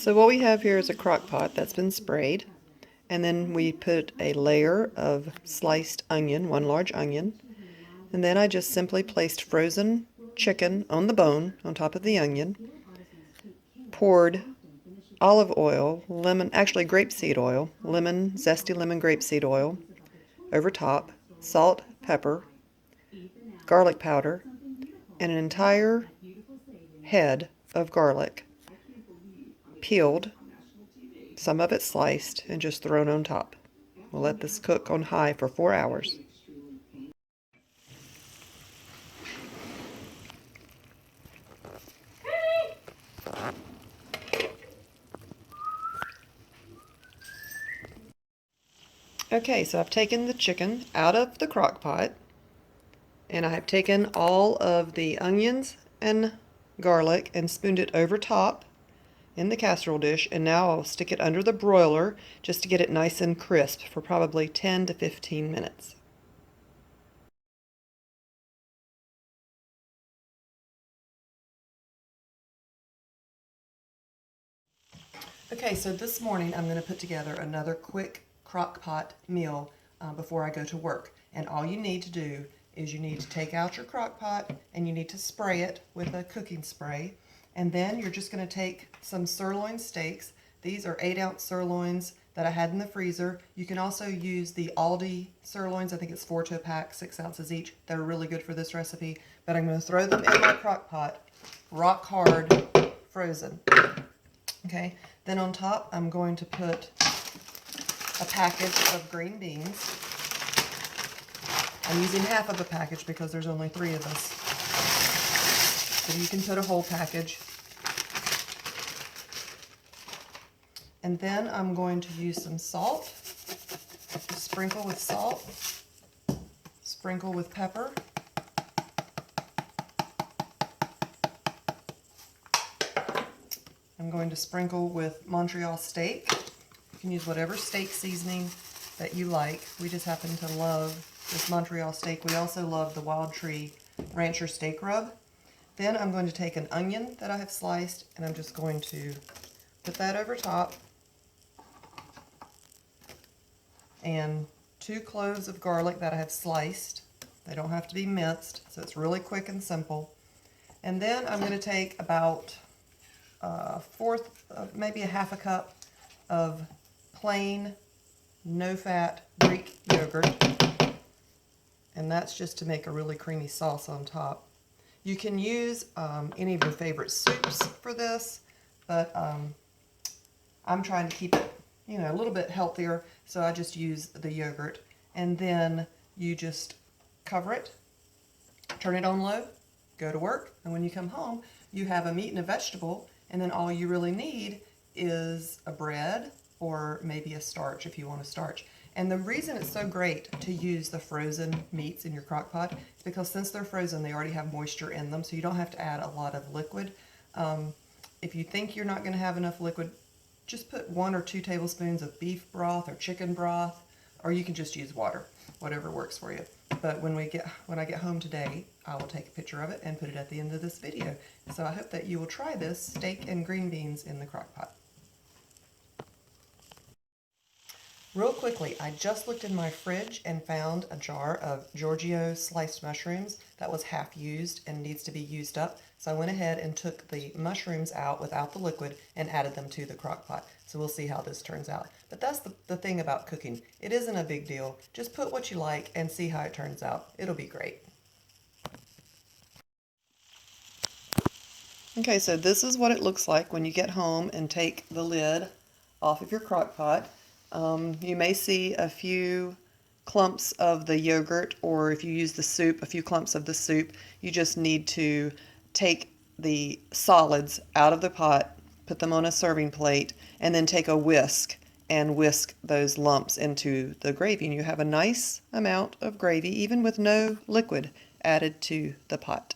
So what we have here is a crock pot that's been sprayed, and then we put a layer of sliced onion, one large onion, and then I just simply placed frozen chicken on the bone on top of the onion, poured olive oil, actually grapeseed oil, zesty lemon grapeseed oil over top, salt, pepper, garlic powder, and an entire head of garlic, peeled, some of it sliced, and just thrown on top. We'll let this cook on high for 4 hours. Okay, so I've taken the chicken out of the crock pot, and I have taken all of the onions and garlic and spooned it over top in the casserole dish, and now I'll stick it under the broiler just to get it nice and crisp for probably 10 to 15 minutes. Okay, so this morning I'm going to put together another quick crock pot meal before I go to work. And all you need to do is you need to take out your crock pot and you need to spray it with a cooking spray. And then you're just going to take some sirloin steaks. These are 8-ounce sirloins that I had in the freezer. You can also use the Aldi sirloins. I think it's 4 to a pack, 6 ounces each. They're really good for this recipe. But I'm going to throw them in my crock pot, rock hard, frozen. Okay, then on top I'm going to put a package of green beans. I'm using half of a package because there's only 3 of us. So you can put a whole package. And then I'm going to use some salt. Sprinkle with salt. Sprinkle with pepper. I'm going to sprinkle with Montreal steak. You can use whatever steak seasoning that you like. We just happen to love this Montreal steak. We also love the Wild Tree Rancher steak rub. Then I'm going to take an onion that I have sliced, and I'm just going to put that over top. And 2 cloves of garlic that I have sliced. They don't have to be minced, so it's really quick and simple. And then I'm going to take about maybe a half a cup of plain, no-fat Greek yogurt. And that's just to make a really creamy sauce on top. You can use any of your favorite soups for this, but I'm trying to keep it, a little bit healthier, so I just use the yogurt. And then you just cover it, turn it on low, go to work, and when you come home, you have a meat and a vegetable, and then all you really need is a bread or maybe a starch if you want a starch. And the reason it's so great to use the frozen meats in your crock pot is because since they're frozen, they already have moisture in them, so you don't have to add a lot of liquid. If you think you're not going to have enough liquid, just put 1 or 2 tablespoons of beef broth or chicken broth, or you can just use water, whatever works for you. But when I get home today, I will take a picture of it and put it at the end of this video. So I hope that you will try this steak and green beans in the crock pot. Real quickly, I just looked in my fridge and found a jar of Giorgio sliced mushrooms that was half used and needs to be used up. So I went ahead and took the mushrooms out without the liquid and added them to the crock pot. So we'll see how this turns out. But that's the thing about cooking. It isn't a big deal. Just put what you like and see how it turns out. It'll be great. Okay, so this is what it looks like when you get home and take the lid off of your crock pot. You may see a few clumps of the yogurt, or if you use the soup, a few clumps of the soup. You just need to take the solids out of the pot, put them on a serving plate, and then take a whisk and whisk those lumps into the gravy. And you have a nice amount of gravy, even with no liquid added to the pot.